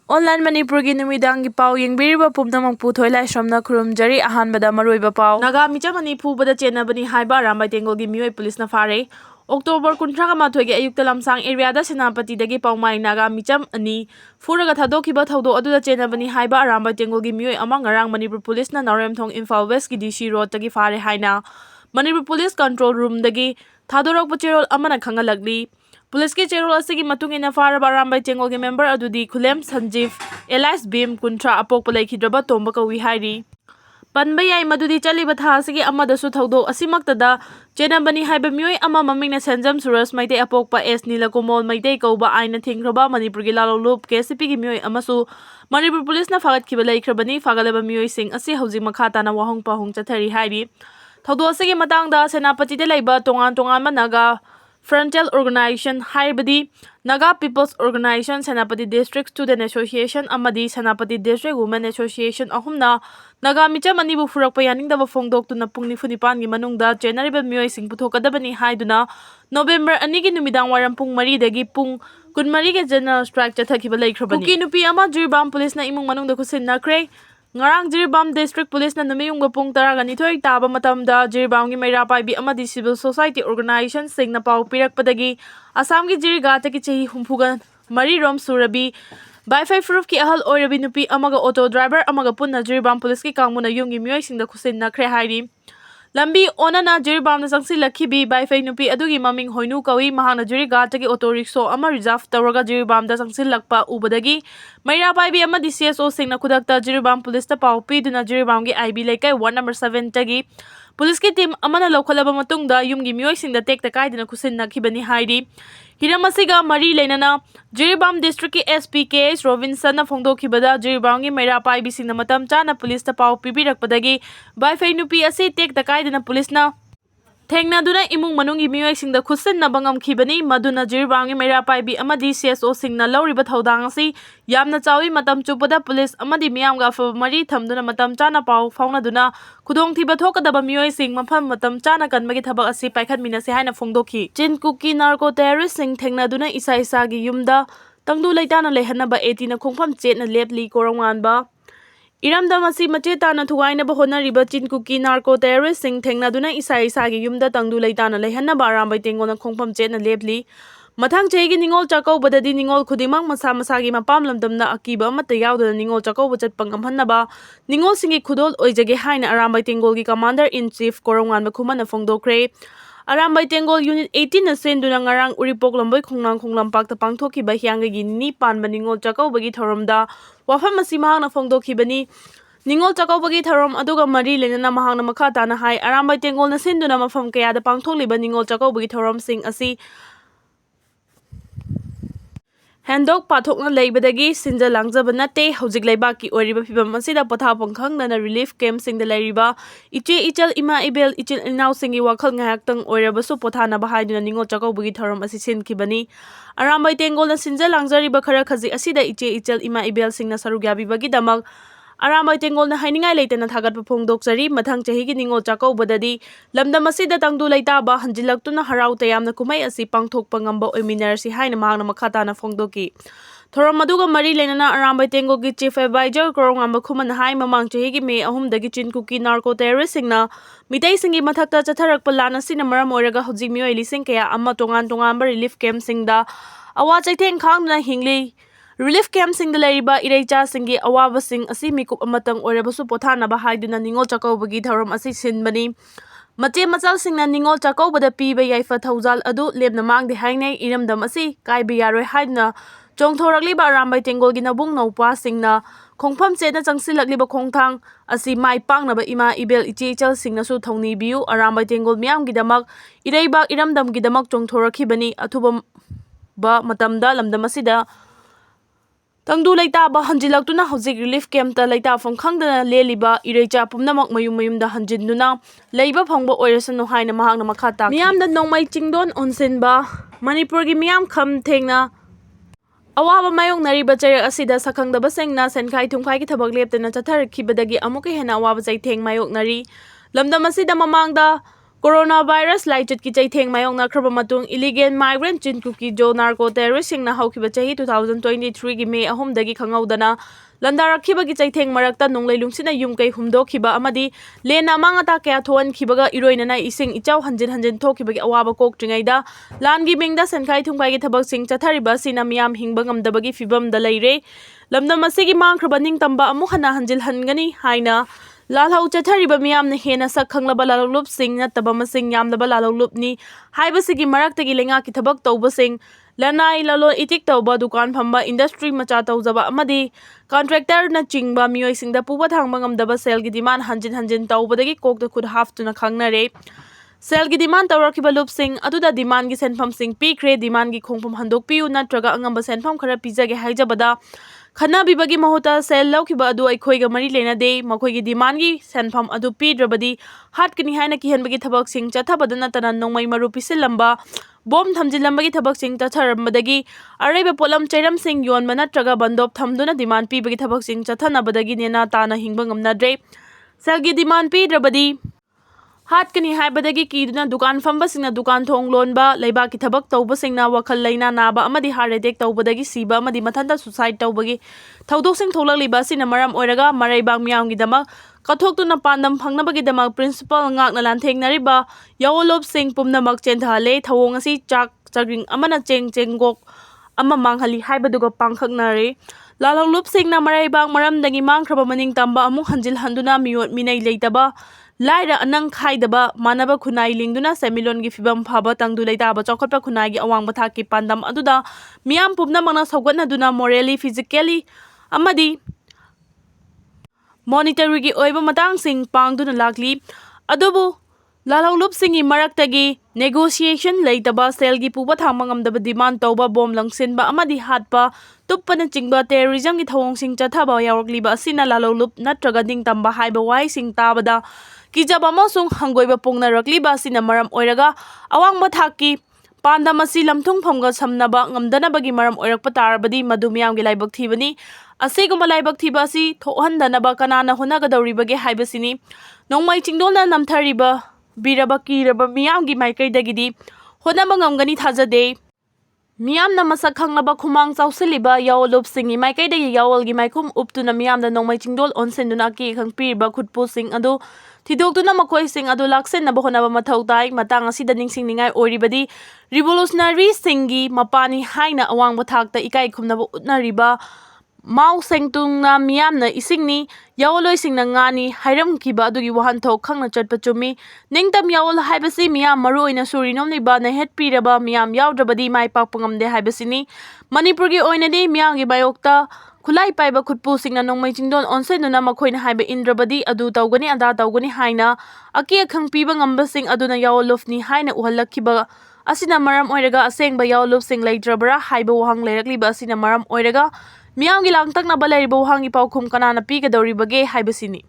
Online Manipuri numidangi pau yengbiriba pumnamang puthoi lai somna khurumjari ahanbada maroiba pau Naga Michamani phubada chenabani haiba Rambai Tengolgi mioi police na fare October 13 ge ayukta lamsang area da Senapati dagi paumai Naga Micham ani furaga thadokiba thaudo aduda chenabani haiba Rambai Tengolgi mioi amang ngarang Manipur police na Naremthong Imphal West gi DC road dagi fare haina Manipur police control room dagi thadorok pachirol amana khangalagli Police ki cherol asigi matung ina faraba Rambai Tengolgi member adudi Khulem Sanjeev Elias Bim kuntra apok palai khidraba tomba kawi hairi Panba yai madudi chaliba tha asigi amadasu thaudo asimaktada chenabani haiba mioi ama mamingna Sanjam Suras maite apokpa S Nilakomol maite kauba aina thingraba Manipur gi lalolup KCP gi mioi amasu Manipur police na fagat khiba laikhrabani fagalaba mioi sing asi hauji makhata na wahong pahong chathari hairi thaudo asigi matangda Senapati de laiba tongan Naga Frontier Organization Haibadi Naga People's Organization Senapati District Student Association Amadi Senapati District Women Association ahumna Naga Micham ani bu furakpa yaningdaba fongdok tuna pung 9 gi manungda January mioi sing puthokadabani haiduna November 2 gi numidang waram pung 3 dagi pung 12 ge general strike chathakiba laikhrabani Kuki Nupi ama Jiribam police na imung manungda kusinnakre Ngarang Jiribam District Police na namayungga pung 12 taba matamda Jiribam gi mayra paibi amadi civil society organization sing na pau pirakpadagi Assam gi Jirigata ki chehi humpuga Marirom Surabi Baifai Furuf ki ahal oirabi nupi amaga auto driver amaga punna Jiribam police ki kangmuna yungi mioi singda kusinnakre hairi Lambi onana Jiribam na sangsilakhibi Baifai nupi adugi maming hoinu kawi mahangna Jirigata ki auto rickshaw ama reserve tawraga Jiribam da sangsilakpa ubadagi Mayra paibi amadi CSO singna kudakta Jiribam police ta pau piduna Jiribam gi IB laikai 1 number 7 tagi Police ki team amana lawkhalaba matungda yumgi mioi singda tekta kaidina kusinnakhibani hairi Hiramasiga Mari Lenana Jiribam District ki SPKS Robinson na phongdokhibada Jiribam gi mayra paibi singna matam chana police ta pau pibirakpadagi Baifai nupi asi tekta kaidina police na Thengna duna imung manungi mioi singda khusinna bangam khibani maduna Jiribam gi mayra paibi amadi CSO singna lawriba thodang asi yamna chawi matam chupada police amadi miyamga fa mari thamduna matam chana pau fauna duna khudong thiba thokadaba mioi sing mafam matam chana kanmagi thabak asi paikhat minase haina phongdokhi chin Kuki narco terrorist sing thengna duna isa gi yumda tangdu leitana lehanaba 18 na khongpham chetna lepli koronganba Iramda masi machetana thuwaina ba honariba chin Kuki narco terrorist sing thengna duna isa gi yumda tangdu leitana lehanaba Rambai Tengolna khongpham chetna lepli Mathang chegi ningol chakau badadi ningol khudimang masa gi mapam lamdamna akiba amata yaudana ningol chakau bachat pangamhanaba ningol singi khudol oijage haina Rambai Tengolgi commander in chief korongan ba khumana phongdokre Rambai Tengol Unit 18 na senduna ngarang uripok lamboi khonglampak ta pangthoki ba hyangagi ni pan ningol chakau bagi thoramda wafam masimahang na phongdokhibani Ningol chakau bagi tharom aduga mari lenana mahangna makhata na hai Rambai Tengol na senduna mafam kaya da pangthokliba ningol chakau bagi thorom sing asi Handok pathokna leibadagi sinja langjaba nate hojik leibaki oriba phibam asida pothapong khangna relief camp singda leiriba ichel ima ibel ichil inau singi wakhal ngayaktang oirabasu pothana bahaiduna ningol chakau bugi thorom asi sinkibani Rambai Tengol na sinja langjariba khara khaji asida ichel ima ibel singna sarugyabi bagi damak Rambai Tengol na hainingai leitana thagatpa phongdokjari mathang chahi gi ningol chakau badadi lamdam asida tangdu leitaba hanjilaktuna harau tayamna kumai asi pangthokpa ngamba oiminarsi haina mahangna makhata na phongdoki Thoram aduga mari lenana Rambai Tengol gi chief advisor korongamba khuman hai mamang chahi gi me ahum dagi chin Kuki narco terrorist singna mitai singi mathakta chatharakpa lana sina maram oiraga hoji mioi lising kaya amma tongan relief camp singda awa chaitheng khangna hingli Relief camp sing the Lariba Irecha singi awaba sing asi mikup amatang orabasu pothana bahaiduna ningol chakau bagi tharom asi sinbani Mate machal sing na ningol chakau bada piba yaifa thaujal adu lebna mangde hainai iramdam asi kaiba yaroi haidna chongthorakliba Rambai Tengol gi nabung naupa sing na khongpham chena changsilakliba khongthang asi mai pangnaba ima ibel ichechal sing na su thongni biu Rambai Tengol miam gi damak ireiba iramdam gi damak chongthorakhibani athuba ba matamda lamdam asida Tangdu leita ba hanjilaktuna hojik relief camp ta leita phong khangdana leliba irecha pumnamak mayum da hanjinduna leiba phangba oirasanu haina mahangna makhata miyamda nongmai chingdon onsen ba Manipur gi miyam kham thengna awaba mayong nariba charak asida sakhangdaba sengna senkhai thumkhai gi thabak leptana chatharakibadagi amukai hena awaba chaitheng mayok nari lamdam asida mamangda Coronavirus laichꯠꯀꯤ ꯆꯩꯊꯦꯡ ꯃꯥꯌꯣꯛꯅꯈ꯭ꯔꯕ ꯃꯇꯨꯡ illegal migrant ꯆꯤꯟ cookie ꯖꯣ narco ꯇꯦꯔꯣꯔꯤꯁꯁꯤꯡꯅ ꯍꯧꯈꯤꯕ ꯆꯍꯤ 2023ꯒꯤ ꯃꯦ 3ꯗꯒꯤ ꯈꯪꯍꯧꯗꯅ ꯂꯟꯗꯥꯔꯛꯈꯤꯕꯒꯤ ꯆꯩꯊꯦꯡ ꯃꯔꯛꯇ ꯅꯣꯡꯂꯩ ꯅꯨꯡꯁꯤꯠꯅ ꯌꯨꯝꯀꯩ ꯍꯨꯝꯗꯣꯛꯈꯤꯕ ꯑꯃꯗꯤ ꯂꯦꯟꯅ ꯑꯃꯥꯡ ꯑꯇꯥ ꯀꯌꯥ ꯊꯣꯛꯍꯟꯈꯤꯕꯒ ꯏꯔꯣꯏꯅꯅ ꯏꯁꯤꯡ ꯏꯆꯥꯎ ꯍꯟꯖꯤꯟ ꯍꯟꯖꯤꯟ ꯊꯣꯛꯈꯤꯕꯒꯤ ꯑꯋꯥꯕ ꯀꯣꯛꯇ꯭ꯔꯤꯉꯩꯗ ꯂꯥꯟꯒꯤ ꯃꯤꯡꯗ ꯁꯦꯟꯈꯥꯏ ꯊꯨꯝꯈꯥꯏꯒꯤ ꯊꯕꯛꯁꯤꯡ ꯆꯠꯊꯔꯤꯕ ꯑꯁꯤꯅ ꯃꯤꯌꯥꯝ ꯍꯤꯡꯕ ꯉꯝꯗꯕꯒꯤ ꯐꯤꯚꯝꯗ ꯂꯩꯔꯦ꯫ ꯂꯝꯗꯝ ꯑꯁꯤꯒꯤ ꯃꯥꯡꯈ꯭ꯔꯕ ꯅꯤꯡꯇꯝꯕ ꯑꯃꯨꯛ ꯍꯟꯅ ꯍꯟꯖꯤꯜꯍꯟꯒꯅꯤ ꯍꯥꯏꯅ ꯂꯥꯜꯍꯧ ꯆꯠꯊꯔꯤꯕ ꯃꯤꯌꯥꯝꯅ ꯍꯦꯟꯅ ꯁꯛ ꯈꯪꯂꯕ ꯂꯥꯂꯣꯛꯂꯨꯞꯁꯤꯡ ꯅꯠꯇꯕ ꯃꯁꯤꯡ ꯌꯥꯝꯂꯕ ꯂꯥꯂꯣꯛꯂꯨꯞꯅꯤ ꯍꯥꯏꯕꯁꯤꯒꯤ ꯃꯔꯛꯇꯒꯤ ꯂꯩꯉꯥꯛꯀꯤ ꯊꯕꯛ ꯇꯧꯕꯁꯤꯡ, ꯂꯅꯥꯏ ꯂꯂꯣꯟ ꯏꯇꯤꯛ ꯇꯧꯕ, ꯗꯨꯀꯥꯟ ꯐꯝꯕ, ꯏꯟꯗꯁꯇ꯭ꯔꯤ ꯃꯆꯥ ꯇꯧꯖꯕ ꯑꯃꯗꯤ ꯀꯟꯇ꯭ꯔꯦꯛꯇꯔꯅꯆꯤꯡꯕ ꯃꯤꯑꯣꯏꯁꯤꯡꯗ ꯄꯨꯕ ꯊꯥꯡꯕ ꯉꯝꯗꯕ ꯁꯦꯜꯒꯤ ꯗꯤꯃꯥꯟ ꯍꯟꯖꯤꯟ ꯍꯟꯖꯤꯟ ꯇꯧꯕꯗꯒꯤ ꯀꯣꯛꯇ ꯈꯨꯠ ꯍꯥꯞꯇꯨꯅ ꯈꯪꯅꯔꯦ꯫ ꯁꯦꯜꯒꯤ ꯗꯤꯃꯥꯟ ꯇꯧꯔꯛꯈꯤꯕ ꯂꯨꯞꯁꯤꯡ ꯑꯗꯨꯗ ꯗꯤꯃꯥꯟꯒꯤ ꯁꯦꯟꯐꯝꯁꯤꯡ ꯄꯤꯈ꯭ꯔꯦ, ꯗꯤꯃꯥꯟꯒꯤ ꯈꯣꯡꯐꯝ ꯍꯟꯗꯣꯛꯄꯤꯌꯨ ꯅꯠꯇ꯭ꯔꯒ ꯑꯉꯝꯕ ꯁꯦꯟꯐꯝ ꯈꯔ ꯄꯤꯖꯒꯦ ꯍꯥꯏꯖꯕꯗ ꯈꯟꯅꯕꯤꯕꯒꯤ ꯃꯍꯨꯠꯇ ꯁꯦꯜ ꯂꯧꯈꯤꯕ ꯑꯗꯨ ꯑꯩꯈꯣꯏꯒ ꯃꯔꯤ ꯂꯩꯅꯗꯦ, ꯃꯈꯣꯏꯒꯤ ꯗꯤꯃꯥꯟꯒꯤ ꯁꯦꯟꯐꯝ ꯑꯗꯨ ꯄꯤꯗ꯭ꯔꯕꯗꯤ ꯍꯥꯠꯀꯅꯤ ꯍꯥꯏꯅ ꯀꯤꯍꯟꯕꯒꯤ ꯊꯕꯛꯁꯤꯡ ꯆꯠꯊꯕꯗ ꯅꯠꯇꯅ ꯅꯣꯡꯃꯩ ꯃꯔꯨ ꯄꯤꯁꯤꯜꯂꯝꯕ, ꯕꯣꯝ ꯊꯝꯖꯤꯜꯂꯝꯕꯒꯤ ꯊꯕꯛꯁꯤꯡ ꯆꯠꯊꯔꯝꯕꯗꯒꯤ ꯑꯔꯩꯕ ꯄꯣꯠꯂꯝ ꯆꯩꯔꯝꯁꯤꯡ ꯌꯣꯟꯕ ꯅꯠꯇ꯭ꯔꯒ ꯕꯟꯗꯣꯞ ꯊꯝꯗꯨꯅ ꯗꯤꯃꯥꯟ ꯄꯤꯕꯒꯤ ꯊꯕꯛꯁꯤꯡ ꯆꯠꯊꯅꯕꯗꯒꯤ ꯅꯦꯅꯥ ꯇꯥꯅ ꯍꯤꯡꯕ ꯉꯝꯅꯗ꯭ꯔꯦ꯫ ꯁꯦꯜꯒꯤ ꯗꯤꯃꯥꯟ ꯄꯤꯗ꯭ꯔꯕꯗꯤ ꯍꯥꯠꯀꯅꯤ ꯍꯥꯏꯕꯗꯒꯤ ꯀꯤꯗꯨꯅ ꯗꯨꯀꯥꯟ ꯐꯝꯕꯁꯤꯡꯅ ꯗꯨꯀꯥꯟ ꯊꯣꯡ ꯂꯣꯟꯕ, ꯂꯩꯕꯥꯛꯀꯤ ꯊꯕꯛ ꯇꯧꯕꯁꯤꯡꯅ ꯋꯥꯈꯜ ꯂꯩꯅꯥ ꯅꯥꯕ ꯑꯃꯗꯤ ꯍꯥꯔꯠ ꯑꯦꯇꯦꯛ ꯇꯧꯕꯗꯒꯤ ꯁꯤꯕ ꯑꯃꯗꯤ ꯃꯊꯟꯇ ꯁꯨꯁꯥꯏꯗ ꯇꯧꯕꯒꯤ ꯊꯧꯗꯣꯛꯁꯤꯡ ꯊꯣꯛꯂꯛꯂꯤꯕ ꯑꯁꯤꯅ ꯃꯔꯝ ꯑꯣꯏꯔꯒ ꯃꯔꯩꯕꯥꯛ ꯃꯤꯌꯥꯝꯒꯤꯗꯃꯛ ꯀꯠꯊꯣꯛꯇꯨꯅ ꯄꯥꯟꯗꯝ ꯐꯪꯅꯕꯒꯤꯗꯃꯛ ꯄ꯭ꯔꯤꯟꯁꯤꯄꯜ ꯉꯥꯛꯅ ꯂꯥꯟꯊꯦꯡꯅꯔꯤꯕ ꯌꯥꯑꯣꯟꯂꯨꯞꯁꯤꯡ ꯄꯨꯝꯅꯃꯛ ꯆꯦꯟꯊꯍꯜꯂꯦ꯫ ꯊꯧꯑꯣꯡ ꯑꯁꯤ ꯆꯥꯛ ꯆꯥꯔꯤꯡ ꯑꯃꯅ ꯆꯦꯡ ꯆꯦꯡꯒꯣꯛ ꯑꯃ ꯃꯥꯡꯍꯜꯂꯤ ꯍꯥꯏꯕꯗꯨꯒ ꯄꯥꯡꯈꯛꯅꯔꯦ꯫ ꯂꯥꯂꯣꯛꯂꯨꯞꯁꯤꯡꯅ ꯃꯔꯩꯕꯥꯛ ꯃꯔꯝꯗꯒꯤ ꯃꯥꯡꯈ꯭ꯔꯕ ꯃꯅꯤꯡꯇꯝꯕ ꯑꯃꯨꯛ ꯍꯟꯖꯤꯜꯍꯟꯗꯨꯅ ꯃꯤꯑꯣꯠ ꯃꯤꯅꯩ ꯂꯩꯇꯕ, ꯂꯥꯏꯔ ꯑꯅꯪ ꯈꯥꯏꯗꯕ, ꯃꯥꯟꯅꯕ ꯈꯨꯟꯅꯥꯏ ꯂꯤꯡꯗꯨꯅ ꯁꯦꯟꯃꯤꯠꯂꯣꯟꯒꯤ ꯐꯤꯚꯝ ꯐꯕ, ꯇꯪꯗꯨ ꯂꯩꯇꯥꯕ ꯆꯥꯎꯈꯠꯄ ꯈꯨꯟꯅꯥꯏꯒꯤ ꯑꯋꯥꯡꯕ ꯊꯥꯛꯀꯤ ꯄꯥꯟꯗꯝ ꯑꯗꯨꯗ ꯃꯤꯌꯥꯝ ꯄꯨꯝꯅꯃꯛꯅ ꯁꯧꯒꯠꯅꯗꯨꯅ ꯃꯣꯔꯦꯜꯂꯤ, ꯐꯤꯖꯤꯀꯦꯜꯂꯤ ꯑꯃꯗꯤ ꯃꯣꯅꯤꯇꯔꯤꯒꯤ ꯑꯣꯏꯕ ꯃꯇꯥꯡꯁꯤꯡ ꯄꯥꯡꯗꯨꯅ ꯂꯥꯛꯂꯤ꯫ ꯑꯗꯨꯕꯨ ꯂꯥꯂꯣꯛꯂꯨꯞꯁꯤꯡꯒꯤ ꯃꯔꯛꯇꯒꯤ ꯅꯦꯒꯣꯁꯤꯌꯦꯁꯟ ꯂꯩꯇꯕ, ꯁꯦꯜꯒꯤ ꯄꯨꯕ ꯊꯥꯡꯕ ꯉꯝꯗꯕ, ꯗꯤꯃꯥꯟ ꯇꯧꯕ, ꯕꯣꯝ ꯂꯪꯁꯤꯟꯕ ꯑꯃꯗꯤ ꯍꯥꯠꯄ, ꯇꯨꯞꯄꯅꯆꯤꯡꯕ ꯇꯦꯔꯣꯔꯤꯖꯝꯒꯤ ꯊꯧꯑꯣꯡꯁꯤꯡ ꯆꯠꯊꯕ ꯌꯥꯎꯔꯛꯂꯤꯕ ꯑꯁꯤꯅ ꯂꯥꯂꯣꯛꯂꯨꯞ ꯅꯠꯇ꯭ꯔꯒ ꯅꯤꯡꯇꯝꯕ ꯍꯥꯏꯕ ꯋꯥꯍꯩꯁꯤꯡ ꯇꯥꯕꯗ ꯀꯤꯖꯕ ꯑꯃꯁꯨꯡ ꯍꯪꯒꯣꯏꯕ ꯄꯣꯛꯅꯔꯛꯂꯤꯕ ꯑꯁꯤꯅ ꯃꯔꯝ ꯑꯣꯏꯔꯒ ꯑꯋꯥꯡꯕ ꯊꯥꯛꯀꯤ ꯄꯥꯟꯗꯝ ꯑꯁꯤ ꯂꯝꯊꯨꯡꯐꯝꯒ ꯁꯝꯅꯕ ꯉꯝꯗꯅꯕꯒꯤ ꯃꯔꯝ ꯑꯣꯏꯔꯛꯄ ꯇꯥꯔꯕꯗꯤ ꯃꯗꯨ ꯃꯤꯌꯥꯝꯒꯤ ꯂꯥꯏꯕꯛ ꯊꯤꯕꯅꯤ꯫ ꯑꯁꯤꯒꯨꯝꯕ ꯂꯥꯏꯕꯛ ꯊꯤꯕ ꯑꯁꯤ ꯊꯣꯛꯍꯟꯗꯅꯕ ꯀꯅꯥꯅ ꯍꯣꯠꯅꯒꯗꯧꯔꯤꯕꯒꯦ ꯍꯥꯏꯕꯁꯤꯅꯤ꯫ ꯅꯣꯡꯃꯩ ꯆꯤꯡꯗꯣꯜꯅ ꯅꯝꯊꯔꯤꯕ ꯀꯤꯔꯕ ꯃꯤꯌꯥꯝꯒꯤ ꯃꯥꯏꯀꯩꯗꯒꯤꯗꯤ ꯍꯣꯠꯅꯕ ꯉꯝꯒꯅꯤ ꯊꯥꯖꯗꯦ꯫ ꯃꯤꯌꯥꯝꯅ ꯃꯁꯛ ꯈꯪꯂꯕ ꯈꯨꯃꯥꯡ ꯆꯥꯎꯁꯤꯜꯂꯤꯕ ꯌꯥꯑꯣꯟꯂꯨꯞꯁꯤꯡꯒꯤ ꯃꯥꯏꯀꯩꯗꯒꯤ ꯌꯥꯑꯣꯜꯒꯤ ꯃꯥꯏꯈꯨꯝ ꯎꯞꯇꯨꯅ ꯃꯤꯌꯥꯝꯗ ꯅꯣꯡꯃꯩ ꯆꯤꯡꯗꯣꯜ ꯑꯣꯟꯁꯤꯟꯗꯨꯅ ꯑꯀꯤ ꯑꯈꯪ ꯄꯤꯔꯤꯕ ꯈꯨꯠꯄꯨꯁꯤꯡ ꯑꯗꯨ ꯊꯤꯗꯣꯛꯇꯨꯅ ꯃꯈꯣꯏꯁꯤꯡ ꯑꯗꯨ ꯂꯥꯛꯁꯤꯟꯅꯕ ꯍꯣꯠꯅꯕ ꯃꯊꯧ ꯇꯥꯏ꯫ ꯃꯇꯥꯡ ꯑꯁꯤꯗ ꯅꯤꯡꯁꯤꯡꯅꯤꯡꯉꯥꯏ ꯑꯣꯏꯔꯤꯕꯗꯤ ꯔꯤꯚꯣꯂꯨꯁꯅꯔꯤꯁꯤꯡꯒꯤ ꯃꯄꯥꯅꯤ ꯍꯥꯏꯅ ꯑꯋꯥꯡꯕ ꯊꯥꯛꯇ ꯏꯀꯥꯏ ꯈꯨꯝꯅꯕ ꯎꯠꯅꯔꯤꯕ ꯃꯥꯎ ꯁꯦꯡꯇꯨꯡꯅ ꯃꯤꯌꯥꯝꯅ ꯏꯁꯤꯡꯅꯤ, ꯌꯥꯑꯣꯟꯂꯣꯏꯁꯤꯡꯅ ꯉꯥꯅꯤ ꯍꯥꯏꯔꯝꯈꯤꯕ ꯑꯗꯨꯒꯤ ꯋꯥꯍꯟꯊꯣꯛ ꯈꯪꯅ ꯆꯠꯄ ꯆꯨꯝꯃꯤ꯫ ꯅꯤꯡꯇꯝ ꯌꯥꯑꯣꯟ ꯍꯥꯏꯕꯁꯤ ꯃꯤꯌꯥꯝ ꯃꯔꯨꯑꯣꯏꯅ ꯁꯨꯔꯤ ꯅꯣꯝꯂꯤꯕ, ꯅꯩꯍꯠꯄꯤꯔꯕ ꯃꯤꯌꯥꯝ ꯌꯥꯎꯗ꯭ꯔꯕꯗꯤ ꯃꯥꯏ ꯄꯥꯛꯄ ꯉꯝꯗꯦ ꯍꯥꯏꯕꯁꯤꯅꯤ꯫ ꯃꯅꯤꯄꯨꯔꯒꯤ ꯑꯣꯏꯅꯗꯤ ꯃꯤꯌꯥꯝꯒꯤ ꯃꯥꯌꯣꯛꯇ ꯈꯨꯠꯂꯥꯏ ꯄꯥꯏꯕ ꯈꯨꯠꯄꯨꯁꯤꯡꯅ ꯅꯣꯡꯃꯩ ꯆꯤꯡꯗꯣꯜ ꯑꯣꯟꯁꯤꯟꯗꯨꯅ ꯃꯈꯣꯏꯅ ꯍꯥꯏꯕ ꯏꯟꯗ꯭ꯔꯕꯗꯤ ꯑꯗꯨ ꯇꯧꯒꯅꯤ ꯑꯗꯥ ꯇꯧꯒꯅꯤ ꯍꯥꯏꯅ ꯑꯀꯤ ꯑꯈꯪ ꯄꯤꯕ ꯉꯝꯕꯁꯤꯡ ꯑꯗꯨꯅ ꯌꯥꯑꯣꯟꯂꯨꯞꯅꯤ ꯍꯥꯏꯅ ꯎꯍꯜꯂꯛꯈꯤꯕ ꯑꯁꯤꯅ ꯃꯔꯝ ꯑꯣꯏꯔꯒ ꯑꯁꯦꯡꯕ ꯌꯥꯑꯣꯟꯂꯨꯞꯁꯤꯡ ꯂꯩꯇ꯭ꯔꯕ꯭ꯔꯥ ꯍꯥꯏꯕ ꯋꯥꯍꯪ ꯂꯩꯔꯛꯂꯤꯕ ꯑꯁꯤꯅ ꯃꯔꯝ ꯑꯣꯏꯔꯒ ꯃꯤꯌꯥꯝꯒꯤ ꯂꯥꯡꯇꯛꯅꯕ ꯂꯩꯔꯤꯕ ꯋꯥꯍꯪꯒꯤ ꯄꯥꯎꯈꯨꯝ ꯀꯅꯥꯅ ꯄꯤꯒꯗꯧꯔꯤꯕꯒꯦ ꯍꯥꯏꯕꯁꯤꯅꯤ꯫